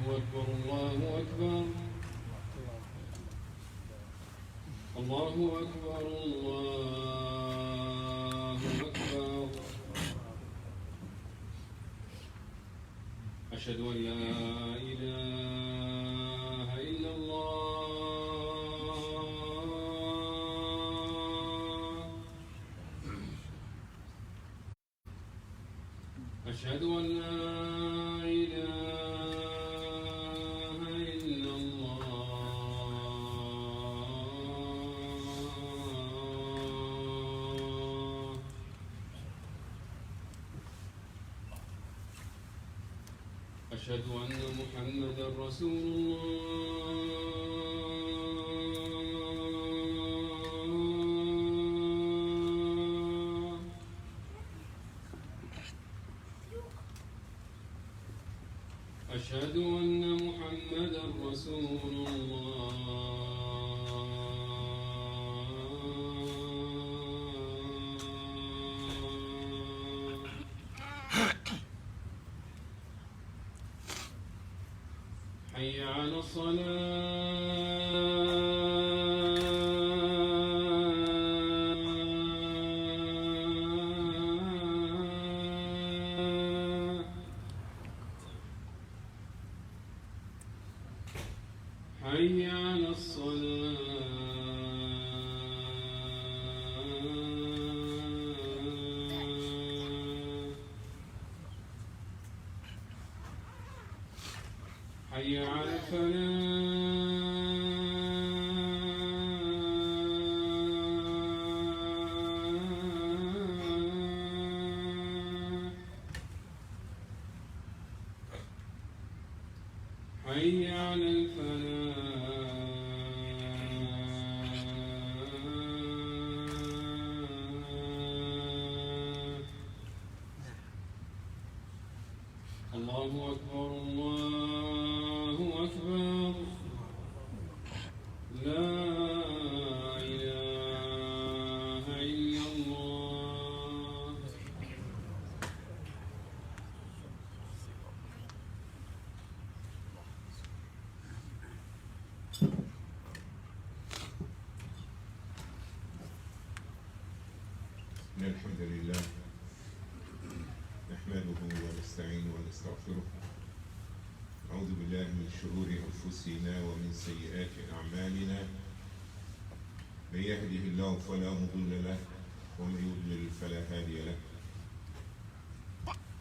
أكبر الله أكبر الله أكبر الله أكبر. أشهد أن لا إله إلا الله. أشهد أن لا إله إلا الله. أشهد أن محمدا رسول الله. أشهد أن محمدا رسول الله. حي على الصلاة. حي على الصلاة. حي على الفلاح. حي على الفلاح. الله أكبر الله أكبر. لا إله إلا الله. إن الحمد لله نحمده ونستعينه ونستغفره، نعوذ بالله من شرور أنفسنا ومن سيئات أعمالنا، من يهده الله فلا مضل له ومن يضلل فلا هادي له.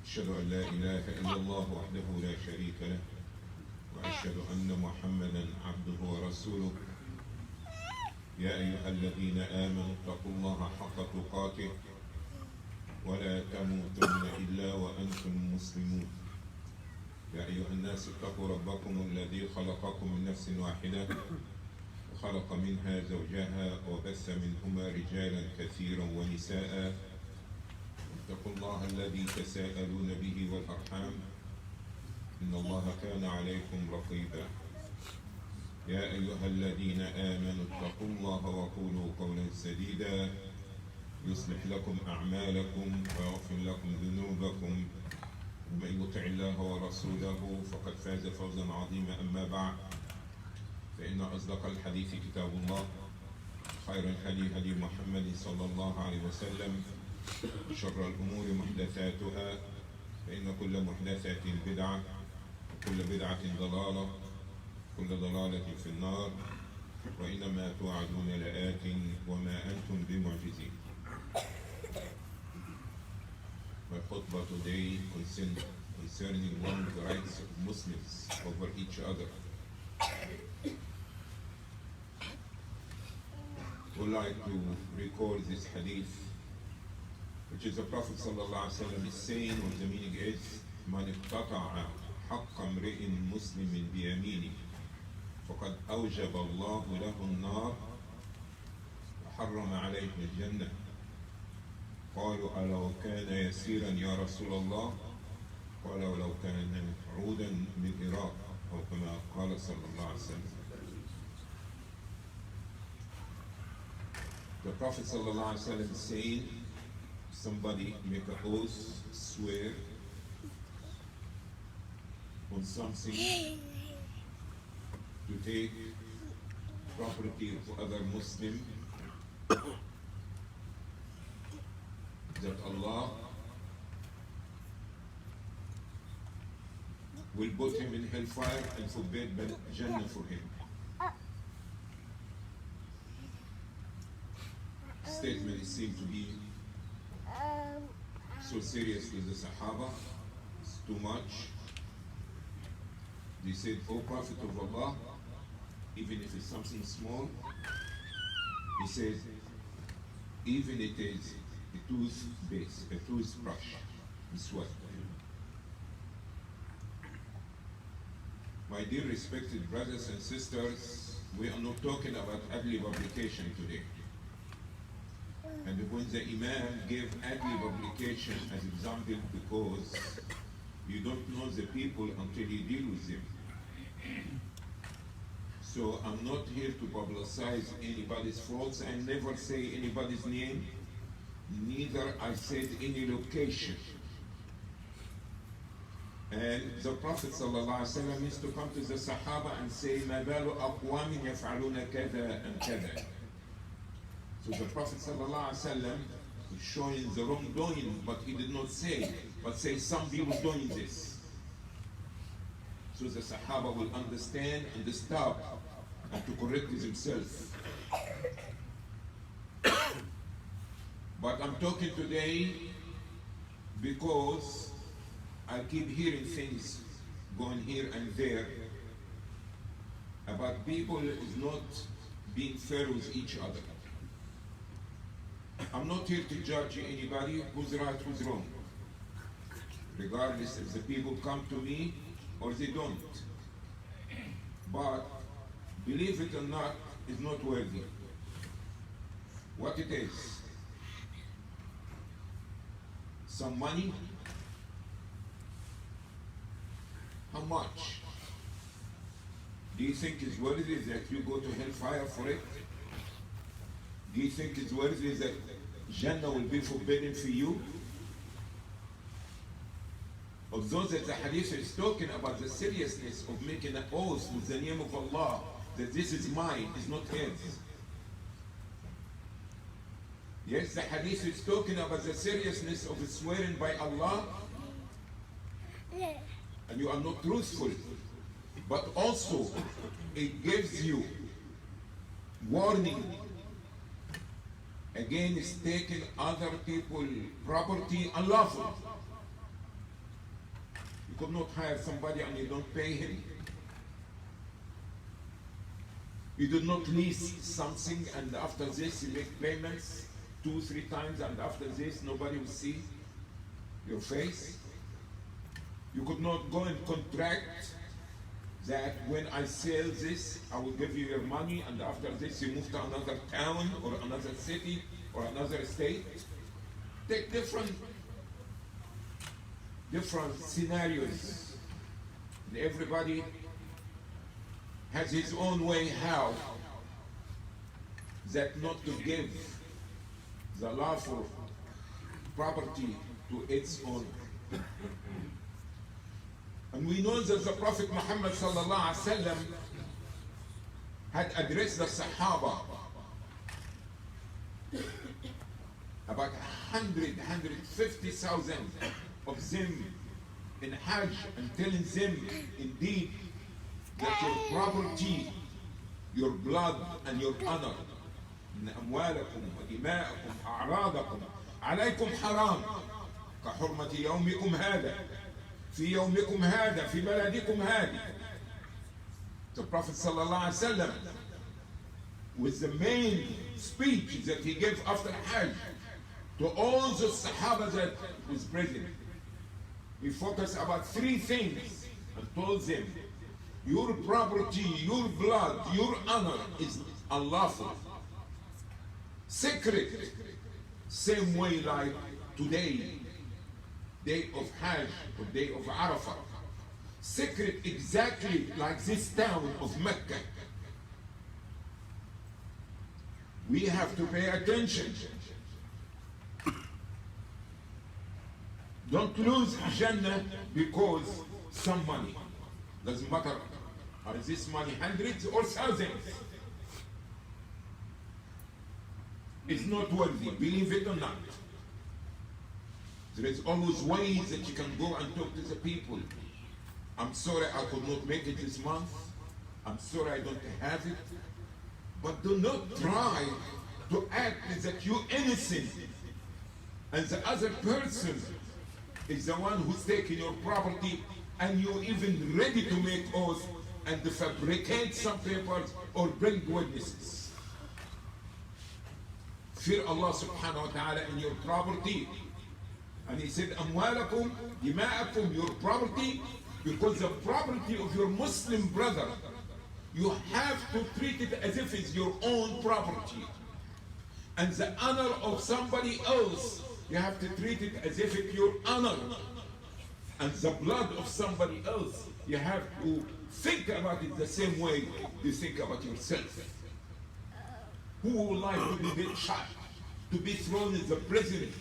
أشهد أن لا إله إلا الله وحده لا شريك له، وأشهد أن محمدا عبده ورسوله. يا أيها الذين آمنوا اتقوا الله حق تقاته ولا تموتن إلا وأنتم مسلمون. يا أيها الناس اتقوا ربكم الذي خلقكم من نفس واحدة وخلق منها زوجها وبث منهما رجالا كثيرا ونساء. اتقوا الله الذي تساءلون به والأرحام، إن الله كان عليكم رقيبا. يا أيها الذين آمنوا اتقوا الله وقولوا قولا سديدا يصلح لكم أعمالكم ويغفر لكم ذنوبكم، ومن يطع الله ورسوله فقد فاز فوزا عظيما. أما بعد، فإن أصدق الحديث كتاب الله، خير الهدي هدي محمد صلى الله عليه وسلم، شر الأمور محدثاتها، فإن كل محدثة بدعة وكل بدعة ضلالة كل ضلالة في النار، وإنما توعدون لآت وما أنتم بمعجزين. My khutbah today concerning one of the rights of Muslims over each other. I would like to recall this hadith, which is the Prophet ﷺ is saying, what the meaning is, من اقتطع حق امرئ مسلم بيمينه فقد أوجب الله له النار وحرم عليه الجنة. قالوا ألو كان يسيرا يا رسول الله؟ قال ولو كان عودا من العراق، أو كما قال صلى الله عليه وسلم. The Prophet صلى الله عليه وسلم is saying, somebody make an oath, swear on something to take property of other Muslim that Allah will put him in hellfire and forbid Jannah for him. Statement seemed to be so serious to the Sahaba, it's too much. They said, "O Prophet of Allah, even if it's something small," he says, "even it is a toothbrush, miswak." My dear respected brothers and sisters, we are not talking about Adly publication today. And when the Imam gave Adly publication as example, because you don't know the people until you deal with them. So I'm not here to publicize anybody's faults. I never say anybody's name, neither I said any location. And the Prophet ﷺ used to come to the Sahaba and say, "ما بال أقوام يفعلون كذا and كذا." So the Prophet ﷺ was showing the wrongdoing, but he did not say, but say some people doing this. So the Sahaba will understand and stop and to correct themselves. But I'm talking today because I keep hearing things going here and there about people is not being fair with each other. I'm not here to judge anybody who's right, who's wrong, regardless if the people come to me or they don't. But believe it or not, it's not worthy. What it is? Some money? How much? Do you think it's worthy that you go to hellfire for it? Do you think it's worthy that Jannah will be forbidden for you? Although that the hadith is talking about the seriousness of making an oath with the name of Allah, that this is mine, is not his. Yes, the hadith is talking about the seriousness of swearing by Allah, and you are not truthful. But also, it gives you warning against taking other people's property unlawful. You could not hire somebody and you don't pay him. You do not lease something and after this you make payments 2-3 times and after this nobody will see your face. You could not go and contract that when I sell this, I will give you your money, and after this you move to another town or another city or another state. Take different scenarios. And everybody has his own way how that not to give the lawful property to its owner. And we know that the Prophet Muhammad ﷺ had addressed the Sahaba about 150,000 of them in Hajj, and telling them indeed that your property, your blood and your honor, من أموالكم ودماءكم أعراضكم عليكم حرام كحرمة يومكم هذا في يومكم هذا في بلدكم هذه. The Prophet ﷺ, with the main speech that he gave after Hajj to all the Sahaba that was present, he focused about 3 things and told them, your property, your blood, your honor is unlawful. Secret, same way like today, day of Hajj or day of Arafah. Secret exactly like this town of Mecca. We have to pay attention. Don't lose Jannah because some money. Doesn't matter Are this money hundreds or thousands? It's not worthy, believe it or not. There is always ways that you can go and talk to the people. I'm sorry I could not make it this month. I'm sorry I don't have it. But do not try to act as that you're innocent and the other person is the one who's taking your property, and you're even ready to make oath and to fabricate some papers or bring witnesses. Fear Allah subhanahu wa ta'ala in your property. And he said, أموالكم دماءكم, your property, because the property of your Muslim brother, you have to treat it as if it's your own property. And the honor of somebody else, you have to treat it as if it's your honor. And the blood of somebody else, you have to think about it the same way you think about yourself. Who would like to be shot, to be thrown in the prison,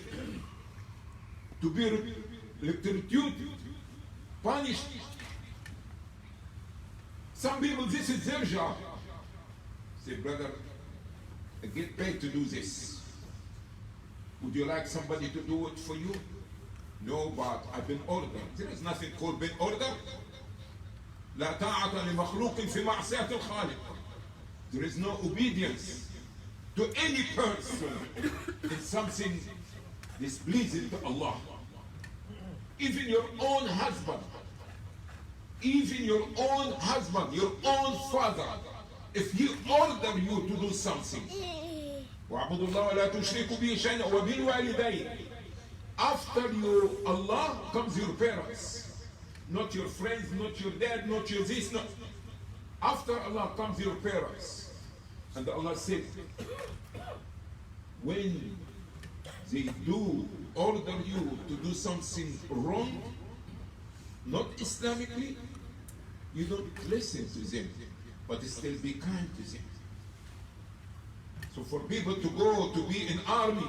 to be electrocuted, punished? Some people, this is their job. Say, brother, I get paid to do this. Would you like somebody to do it for you? No, but I've been ordered. There is nothing called been ordered. لا طاعة لمخلوق في معصية الخالق. There is no obedience to any person in something displeasing to Allah. Even your own husband, even your own husband, your own father, if he order you to do something, وَاعْبُدُوا اللَّهَ وَلَا تُشْرِكُوا بِهِ شَيْئًا وَبِالْوَالِدَيْنِ. After you, Allah, comes your parents. Not your friends, not your dad, not your this, not. After Allah comes your parents. And Allah said, when they do order you to do something wrong, not Islamically, you don't listen to them, but still be kind to them. So for people to go to be in army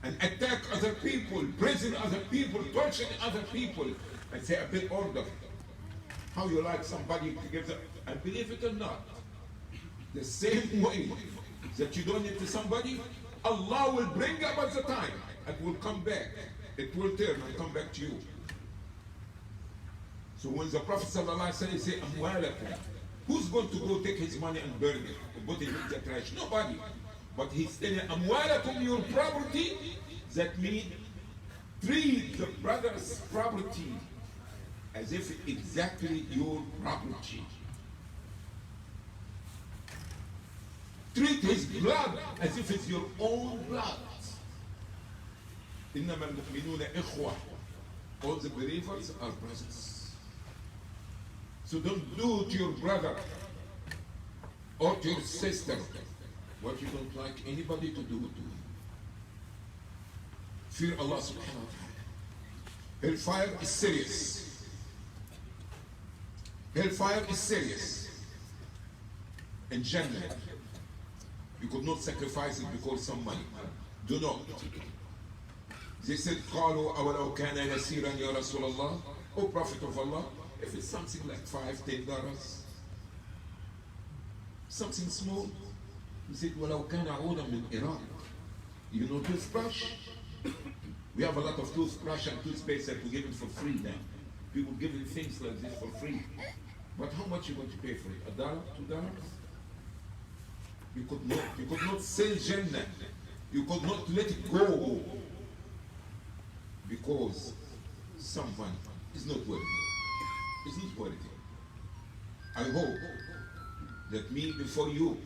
and attack other people, prison other people, torture other people, and say a bit order. How you like somebody to give them, and believe it or not, the same way that you don't it to somebody, Allah will bring about the time, it will come back, it will turn and come back to you. So when the Prophet ﷺ say, Amwalakum, who's going to go take his money and burn it, or put it in the trash? Nobody. But he's telling Amwalakum, your property. That means treat the brother's property as if exactly your property. Treat his blood as if it's your own blood. إنما المؤمنون إخوة. All the believers are brothers. So don't do to your brother or to your sister what you don't like anybody to do to you. Fear Allah subhanahu wa ta'ala. Hellfire is serious. Hellfire is serious. And Jannah, you could not sacrifice it because some money. Do not. They said, قالوا أولو كان يسيرا يا رسول الله. O Prophet of Allah, if it's something like $5-10, something small, he said, ولو كان عودا من إيران. You know toothbrush? We have a lot of toothbrush and toothpaste that we give it for free now. People giving things like this for free. But how much you want to pay for it? $1, $2? You could not sell Jannah. You could not let it go because someone is not worthy. It's not worthy. I hope that me before you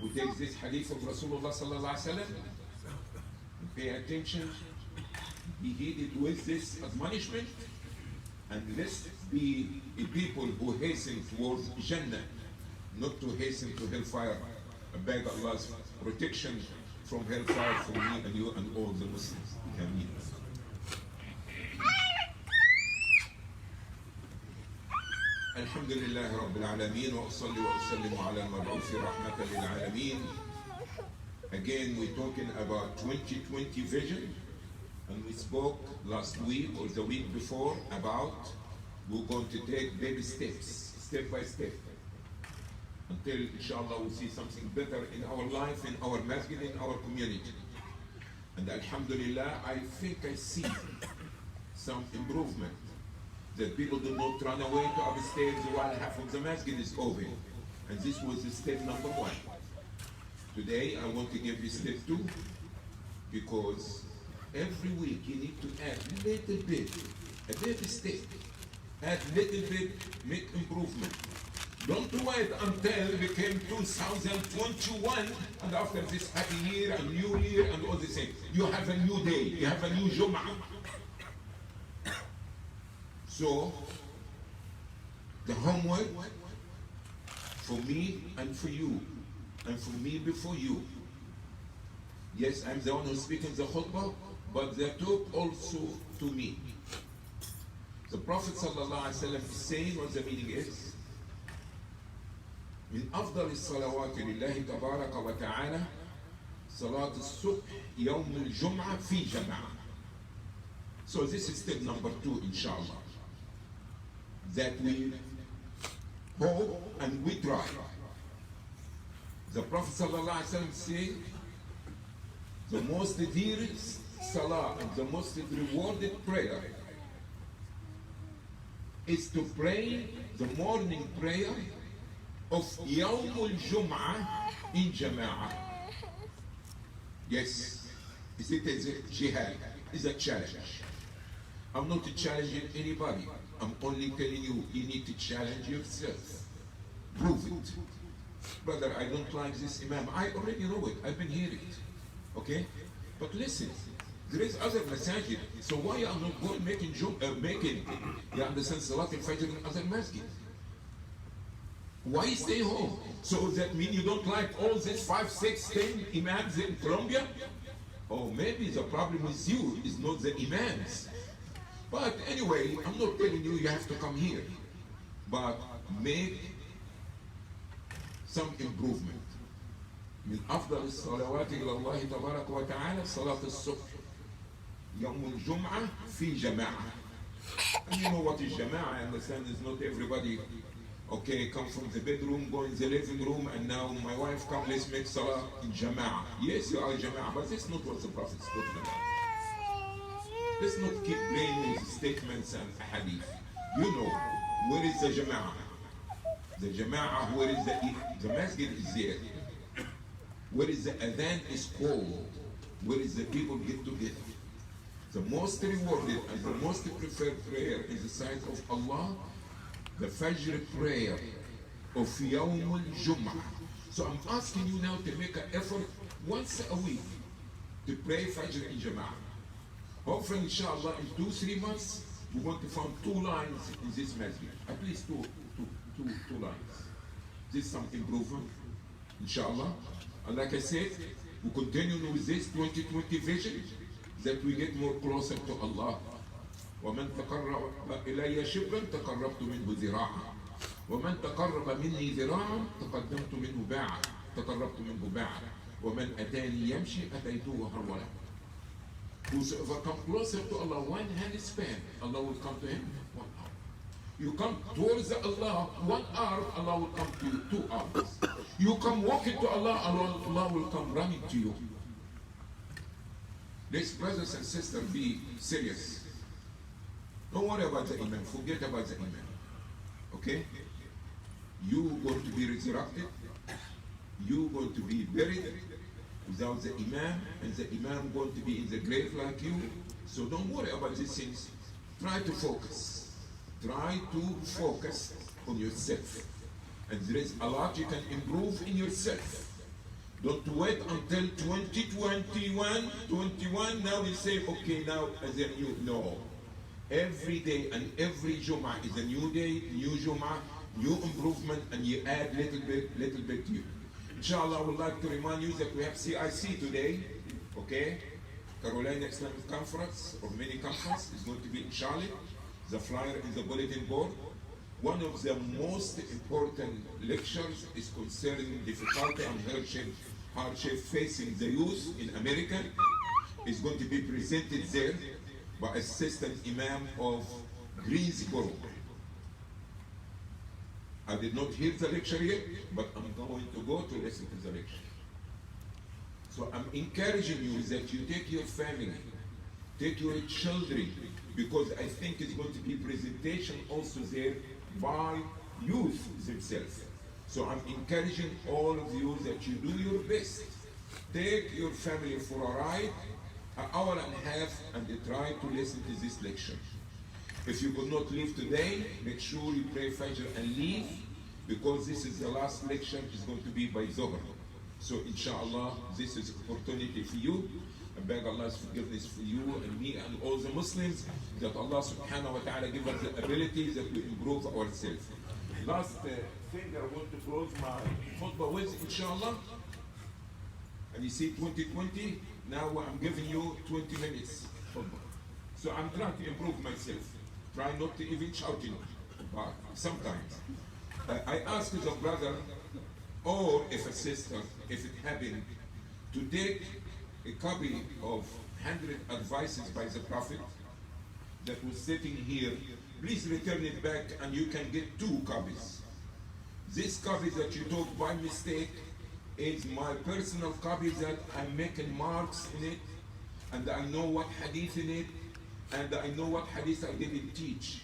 will take this hadith of Rasulullah sallallahu alaihi wasallam and pay attention, be heeded with this admonishment, and let's be a people who hasten towards Jannah, not to hasten to hellfire. I beg Allah's protection from hellfire for me and you and all the Muslims. Ameen. الحمد لله رب العالمين وأصلي وأسلم على المبعوث رحمة للعالمين. Again, we're talking about 2020 vision, and we spoke last week or the week before about we're going to take baby steps. step by step, until inshallah we see something better in our life, in our masjid, in our community. And alhamdulillah, I think I see some improvement, that people do not run away to upstairs while half of the masjid is open. And this was the step number 1. Today I want to give you step 2, because every week you need to add little bit, a baby step, add little bit, make improvement. Don't wait until it became 2021 and after this happy year and new year and all the same. You have a new day, you have a new Jumu'ah. So, the homework for me and for you, and for me before you. Yes, I'm the one who's speaking the khutbah, but they talk also to me. The Prophet ﷺ is saying what the meaning is. من أفضل الصلوات لله تبارك وتعالى صلاة الصبح يوم الجمعة في جماعة. So this is step number 2, inshallah. That we hope and we try. The Prophet ﷺ said, the most dearest salah and the most rewarded prayer is to pray the morning prayer of Yawm al-Jum'ah in Jama'ah. Yes, it is a jihad, it's a challenge. I'm not challenging anybody. I'm only telling you, you need to challenge yourself. Prove it. Brother, I don't like this imam. I already know it. I've been hearing it. Okay? But listen, there is other masajid. So why are not going making, you understand, Salat al-Fajr in other masjid? Why stay home? So that mean you don't like all these 5, 6, 10 imams in Colombia? Oh, maybe the problem with you is not the imams. But anyway, I'm not telling you you have to come here. But make some improvement. من أفضل الصلوات إلى الله تبارك وتعالى صلاة الصبح يوم الجمعة في جماعة. And you know what is جماعة? I understand is not everybody, okay, come from the bedroom, go in the living room, and now my wife come, let's make salah in جماعة. Yes, you are جماعة, but that's not what the Prophet is talking about. Let's not keep playing with statements and hadith. You know, where is the jama'ah? The jama'ah, where is the masjid is there. Where is the adhan is called. Where is the people get together. The most rewarded and the most preferred prayer in the sight of Allah, the Fajr prayer of Yawm al-Jum'ah. So I'm asking you now to make an effort once a week to pray Fajr in Jama'ah. Hopefully, inshallah, in 2-3 months, we're going to find 2 lines in this masjid. At least two lines. This is some improvement, inshallah. And like I said, we continue with this 2020 vision that we get more closer to Allah. وَمَنْ تَقَرَّبَ إِلَيَّ شِبْرًا تَقَرَّبْتُ مِنْهُ ذِرَاعًا وَمَنْ تَقَرَّبَ مِنِّي ذِرَاعًا تَقَدَّمْتُ مِنْهُ بَاعًا تَقَرَّبْتُ مِنْهُ بَاعًا وَمَنْ أَتَانِي يَمْشِي أَتَيْتُهُ هَرْوَلًا. Whosoever come closer to Allah, one hand span, Allah will come to him 1 hour. You come towards Allah 1 hour, Allah will come to you 2 hours. You come walking to Allah, Allah will come running to you. Let's, brothers and sisters, be serious. Don't worry about the imam, forget about the imam. Okay? You going to be resurrected, you going to be buried without the imam, and the imam going to be in the grave like you. So don't worry about these things. Try to focus. Try to focus on yourself. And there is a lot you can improve in yourself. Don't wait until 2021, now you say, okay, now as a new, no. Every day and every Jumu'ah is a new day, new Jumu'ah, new improvement, and you add little bit to you. Inshallah, I would like to remind you that we have CIC today, okay? Carolina Islamic Conference, or mini conference, is going to be in Charlotte. The flyer is the bulletin board. One of the most important lectures is concerning difficulty and hardship facing the youth in America. It's going to be presented there by Assistant Imam of Greensboro. I did not hear the lecture yet, but I'm going to go to listen to the lecture. So I'm encouraging you that you take your family, take your children, because I think it's going to be presentation also there by youth themselves. So I'm encouraging all of you that you do your best. Take your family for a ride, an hour and a half, and try to listen to this lecture. If you could not leave today, make sure you pray Fajr and leave, because this is the last lecture. It's going to be by Zohar. So inshallah, this is opportunity for you. I beg Allah's forgiveness for you and me and all the Muslims, that Allah subhanahu wa ta'ala give us the ability that we improve ourselves. Last thing I want to close my khutbah with, inshallah. And you see 2020, now I'm giving you 20 minutes khutbah. So I'm trying to improve myself. Try not to even shouting, but sometimes. I ask the brother, or if a sister, if it happened, to take a copy of 100 advices by the Prophet that was sitting here. Please return it back and you can get 2 copies. This copy that you took by mistake is my personal copy that I'm making marks in it, and I know what hadith in it, and I know what hadith I didn't teach.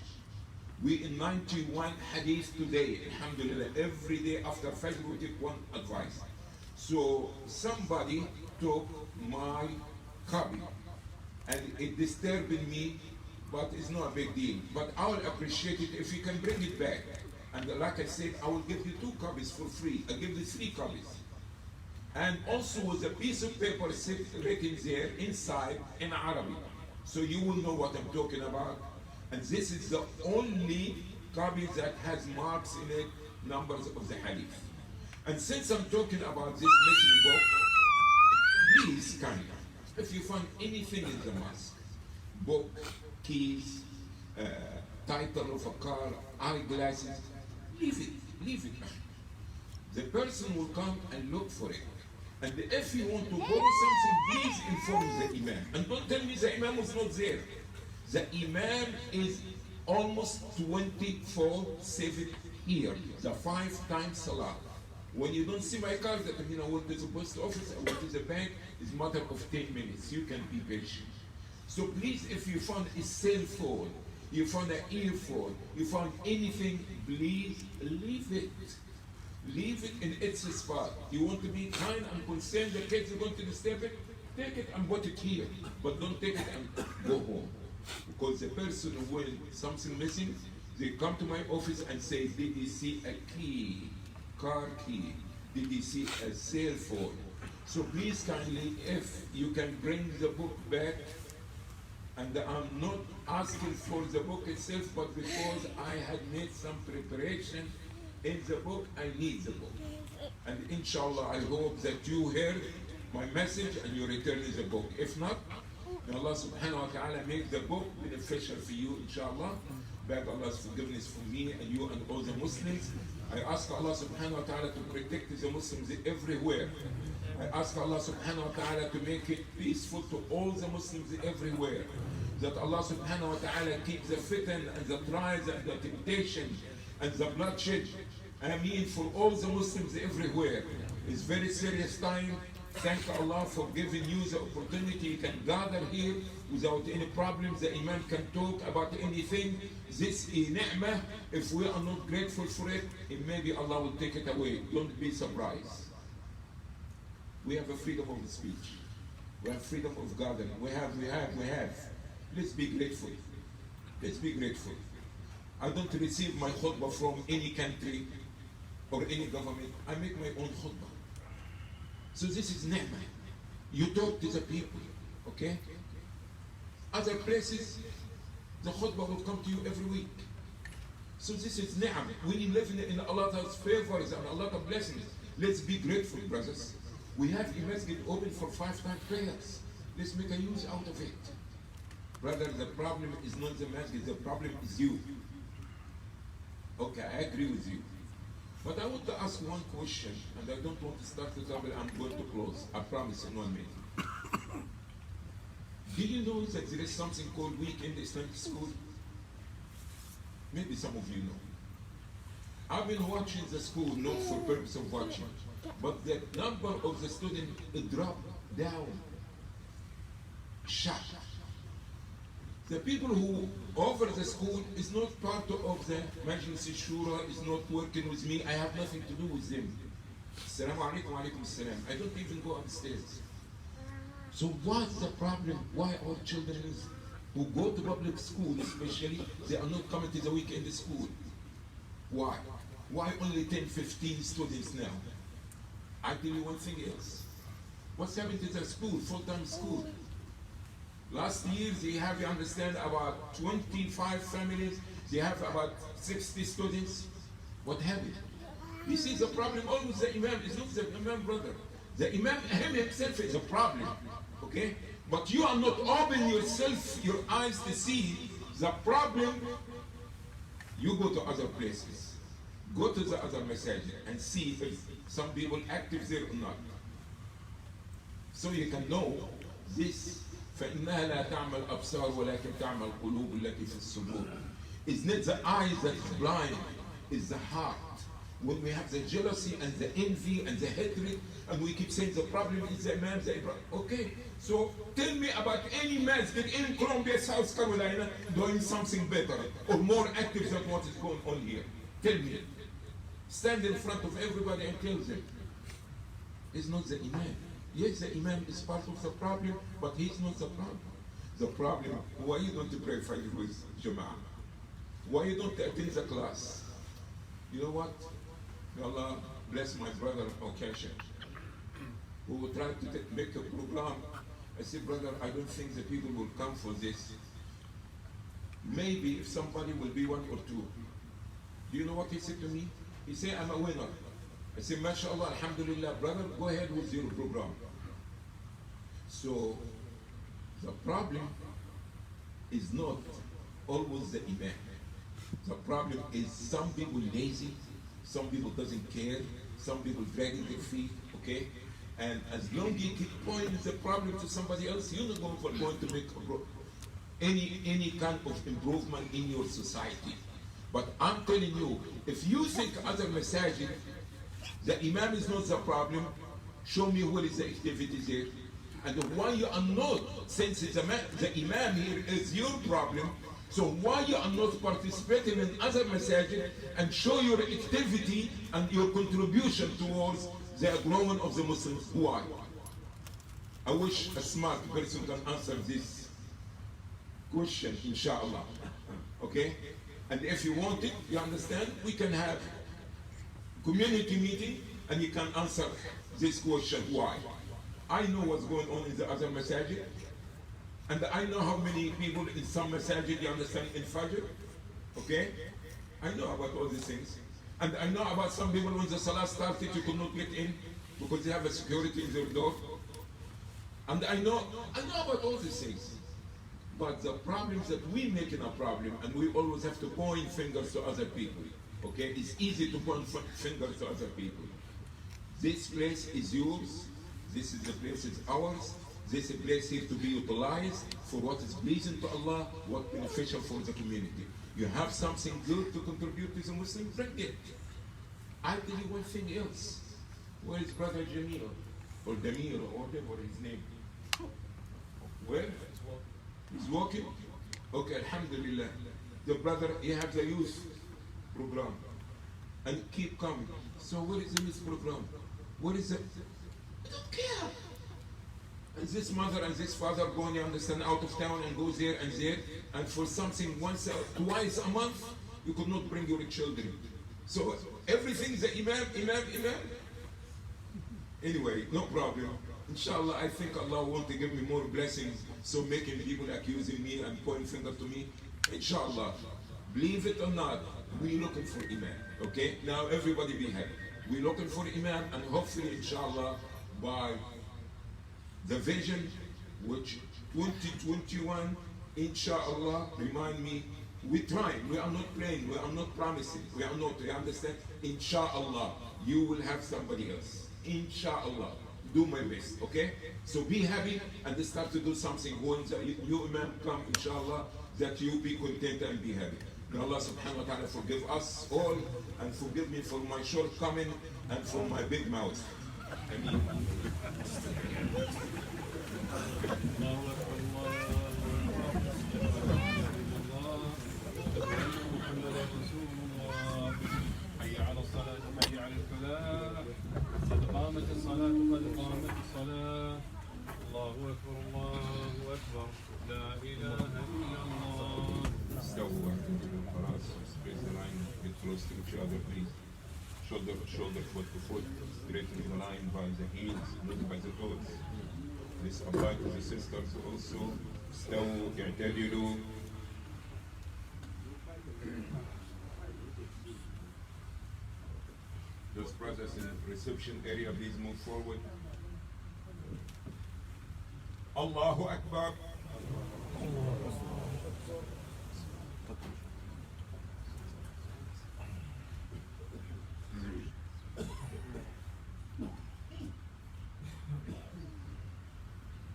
We in 91 hadith today, alhamdulillah, every day after Fajr we take 1 advice. So somebody took my copy and it disturbed me, but it's not a big deal. But I will appreciate it if you can bring it back. And like I said, I will give you 2 copies for free. I'll give you 3 copies. And also with a piece of paper written there inside in Arabic. So you will know what I'm talking about. And this is the only copy that has marks in it, numbers of the hadith. And since I'm talking about this missing book, please, kindly, if you find anything in the mosque, book, keys, title of a car, eyeglasses, leave it. The person will come and look for it. And if you want to borrow something, please inform the Imam. And don't tell me the Imam was not there. The Imam is almost 24/7 here, the 5 times Salah. When you don't see my car, that means I went to the post office, I went to the bank, it's a matter of 10 minutes. You can be patient. So please, if you found a cell phone, you found an earphone, you found anything, please leave it. Leave it in its spot. You want to be kind and concerned the kids are going to disturb it, take it and put it here. But don't take it and go home. Because the person when something missing, they come to my office and say, did you see a key, car key? Did you see a cell phone? So please kindly, if you can bring the book back, and I'm not asking for the book itself, but because I had made some preparation in the book, I need the book. And inshallah, I hope that you heard my message and you return the book. If not, may Allah subhanahu wa ta'ala make the book beneficial for you, inshallah. Beg Allah's forgiveness for me and you and all the Muslims. I ask Allah subhanahu wa ta'ala to protect the Muslims everywhere. I ask Allah subhanahu wa ta'ala to make it peaceful to all the Muslims everywhere. That Allah subhanahu wa ta'ala keep the fitan and the trials and the temptation and the bloodshed, I mean, for all the Muslims everywhere. It's very serious time. Thank Allah for giving you the opportunity. You can gather here without any problems. The Imam can talk about anything. This is ni'mah. If we are not grateful for it, maybe Allah will take it away. Don't be surprised. We have a freedom of speech. We have freedom of gathering. We have. Let's be grateful. Let's be grateful. I don't receive my khutbah from any country or any government. I make my own khutbah. So this is ni'mah. You talk to the people, okay? Other places, the khutbah will come to you every week. So this is ni'mah. We live in a lot of favors and a lot of blessings. Let's be grateful, brothers. We have a masjid open for 5-time prayers. Let's make a use out of it. Brother, the problem is not the masjid, the problem is you. Okay, I agree with you. But I want to ask one question, and I don't want to start the trouble. I'm going to close. I promise in 1 minute. Do you know that there is something called weekend Islamic school? Maybe some of you know. I've been watching the school, not for purpose of watching, but the number of the students dropped down. Shut. The people who offer the school is not part of the Majlis Shura, is not working with me. I have nothing to do with them. Assalamu alaikum wa alaikum assalam. I don't even go upstairs. So what's the problem? Why our children who go to public school especially, they are not coming to the weekend school? Why? Why only 10, 15 students now? I tell you one thing else. What's happened to the school, full-time school? Last year they have, you understand, about 25 families. They have about 60 students. What happened? You see, the problem always the imam is not the imam brother. The imam himself is a problem. Okay? But you are not open yourself, your eyes to see the problem. You go to other places. Go to the other masajid and see if some people active there or not. So you can know this. فإنها لا تعمل الأبصار ولكن تعمل القلوب التي في الصدور. It's not the eyes that is blind, it's the heart. When we have the jealousy and the envy and the hatred, and we keep saying the problem is the imam, the Ibrahim. Okay, so tell me about any masjid in Columbia, South Carolina, doing something better or more active than what is going on here. Tell me. Stand in front of everybody and tell them. It's not the imam. Yes, the imam is part of the problem, but he's not the problem. The problem, why you don't pray Fajr with Jama'ah? Why you don't attend the class? You know what? May Allah bless my brother Okasha, who tried to make a program. I said, brother, I don't think the people will come for this. Maybe if somebody will be one or two. Do you know what he said to me? He said, I'm a winner. I said, MashaAllah, Alhamdulillah, brother, go ahead with your program. So, the problem is not always the imam. The problem is some people lazy, some people doesn't care, some people dragging their feet, okay? And as long as you keep pointing the problem to somebody else, you're not going to make any kind of improvement in your society. But I'm telling you, if you think other masajid, the imam is not the problem, show me what is the activity there. And why you are not, since the imam here is your problem, so why you are not participating in other masajid and show your activity and your contribution towards the growing of the Muslims? Why? I wish a smart person can answer this question, inshallah. Okay? And if you want it, you understand, we can have community meeting and you can answer this question, why? I know what's going on in the other masajid, and I know how many people in some masajid, you understand, in Fajr, okay? I know about all these things. And I know about some people when the salah started, you could not get in because they have a security in their door. And I know about all these things. But the problem is that we making a problem and we always have to point fingers to other people. Okay, it's easy to point fingers to other people. This place is yours. This is the place is ours. This is a place here to be utilized for what is pleasing to Allah, what beneficial for the community. You have something good to contribute to the Muslim, bring it. I'll tell you one thing else. Where is Brother Jamil? Or Damir, or whatever his name? Where? He's walking? Okay, Alhamdulillah. The brother, he has a youth program. And keep coming. So where is the youth program? What is it? I don't care. And this mother and this father going, you understand, out of town and goes there and there. And for something once, twice a month, you could not bring your children. So everything is the imam. Anyway, no problem. Inshallah, I think Allah wants to give me more blessings. So making people accusing me and pointing finger to me. Inshallah, believe it or not, we're looking for imam. Okay? Now everybody be happy. We're looking for imam, and hopefully, inshallah, by the vision, which 2021, inshallah, remind me, we're trying, we are not praying, we are not promising, we are not, you understand? Inshallah, you will have somebody else. Inshallah, do my best, okay? So be happy and start to do something. When the new imam come, inshallah, that you be content and be happy. May Allah subhanahu wa ta'ala forgive us all and forgive me for my shortcoming and for my big mouth. Ameen. محمد رسول الله. حي على الصلاة حي على الفلاح. قد قامت الصلاة قد قامت الصلاة. الله أكبر الله أكبر. لا إله إلا الله. استووا خلاص. Space the line. Get close to each other, please. Shoulder to shoulder, foot to foot. Straighten the line by the heels, not by the toes. This applies to the sisters also. استووا اعتدلوا. Those brothers in the reception area, please move forward. Allahu Akbar.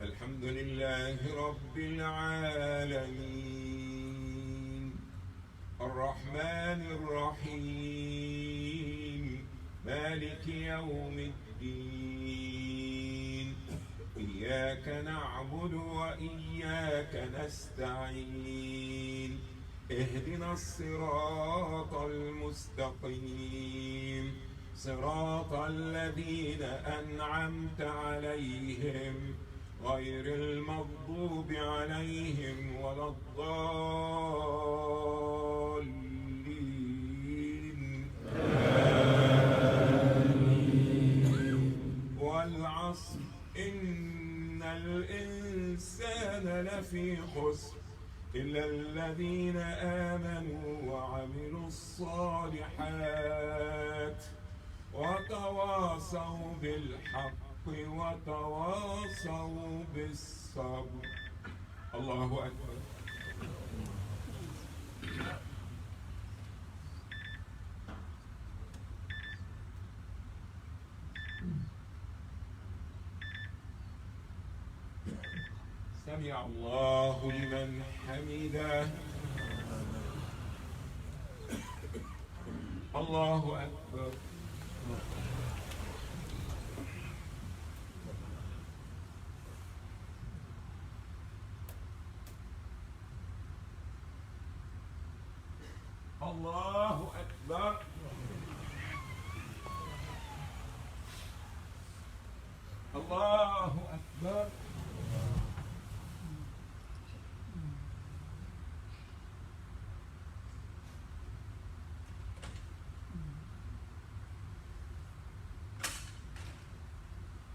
الحمد لله رب العالمين الرحمن الرحيم مالك يوم الدين إياك نعبد وإياك نستعين اهدنا الصراط المستقيم صراط الذين أنعمت عليهم غير المغضوب عليهم ولا الضالين والعصر إن الإنسان لفي خسر إلا الذين آمنوا وعملوا الصالحات وتواصوا بالحق وتواصوا بالصبر. الله أكبر. سمع الله لمن حمده. الله أكبر. الله أكبر. الله أكبر.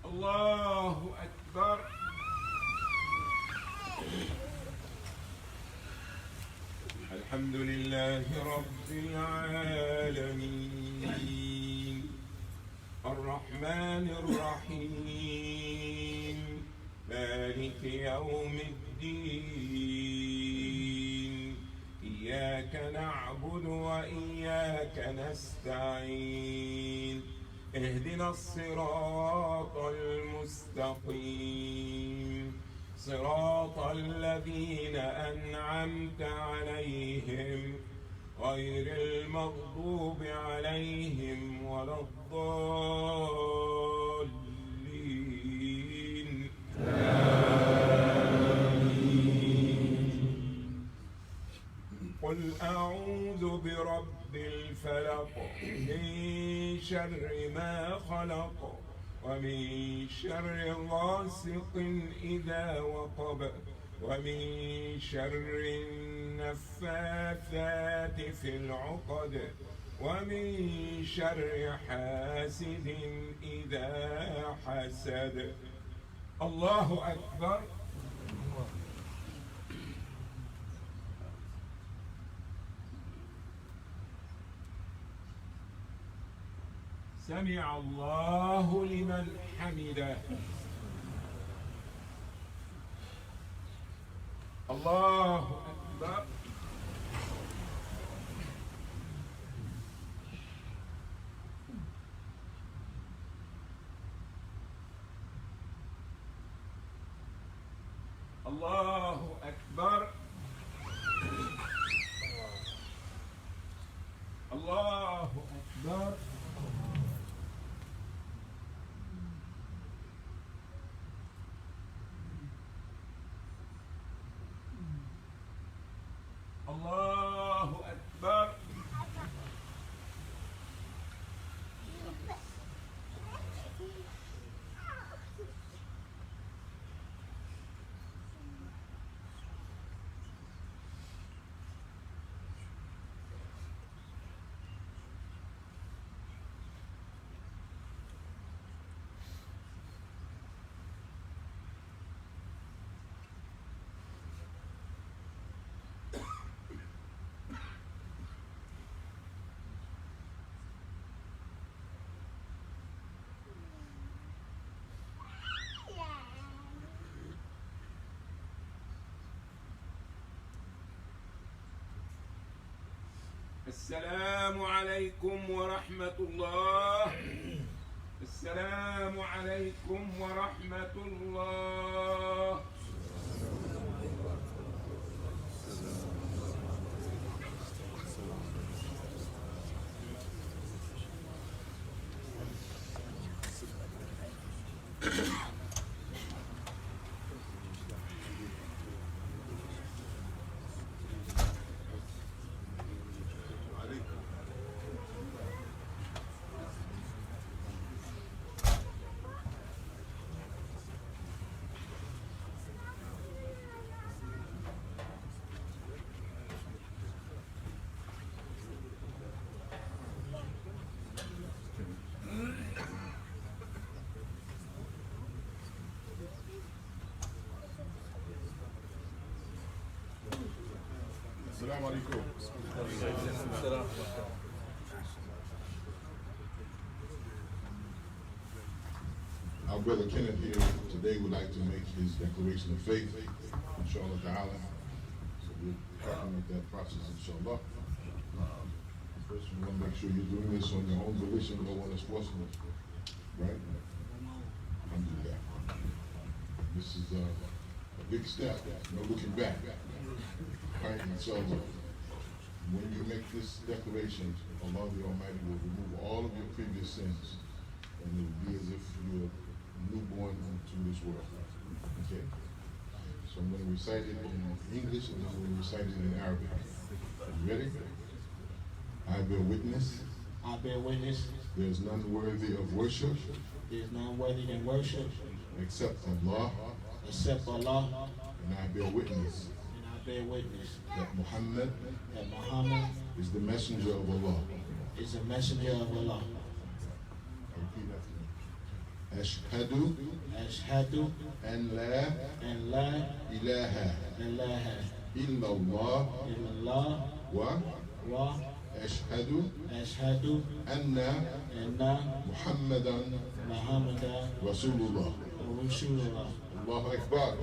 الله أكبر. الحمد لله رب العالمين الرحمن الرحيم مالك يوم الدين إياك نعبد وإياك نستعين اهدنا الصراط المستقيم صراط الذين أنعمت عليهم غير المغضوب عليهم ولا الضالين قل أعوذ برب الفلق من شر ما خلق ومن شر غاسق إذا وقب ومن شر النفاثات في العقد ومن شر حاسد إذا حسد. الله أكبر. سمع الله لمن حمده. الله أكبر. الله أكبر. الله أكبر. السلام عليكم ورحمة الله. السلام عليكم ورحمة الله. السلام عليكم. Our brother Kenneth here today would like to make his declaration of faith, inshallah ta'ala. So we'll document that process, inshallah. First, we want to make sure you're doing this on your own volition, no one is forcing you. Right? Alhamdulillah. This is a big step, no looking back. Right? And so when you make this declaration, Allah the Almighty will remove all of your previous sins, and it will be as if you're newborn into this world. Okay? So I'm going to recite it in English and then I'm going to recite it in Arabic. Are you ready? I bear witness. I bear witness. There is none worthy of worship. There is none worthy than worship Except Allah. except Allah. And I bear witness. And I bear witness That Muhammad that Muhammad is the messenger of Allah. is a messenger of Allah. Repeat after me. Ashhadu Ashhadu an la an la ilaha ilaha illallah illallah wa wa ashhadu ashhadu anna anna Muhammadan Muhammadan Rasulullah. Rasulullah. Allahu Akbar.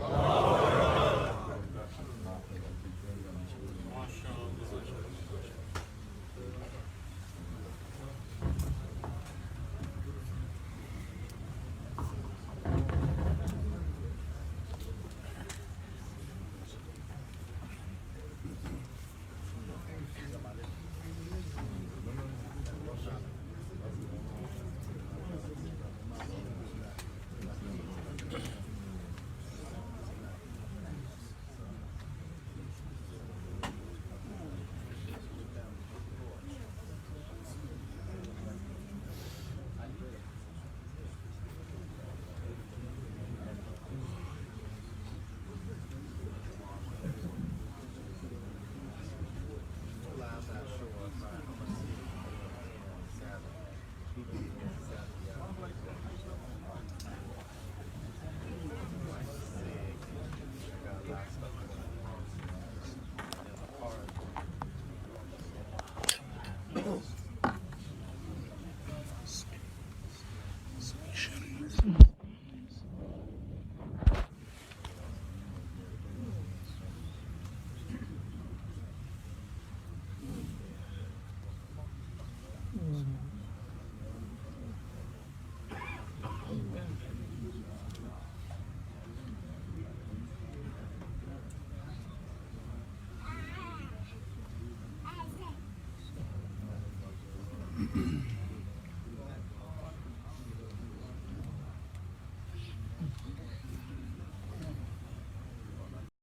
Mm-hmm.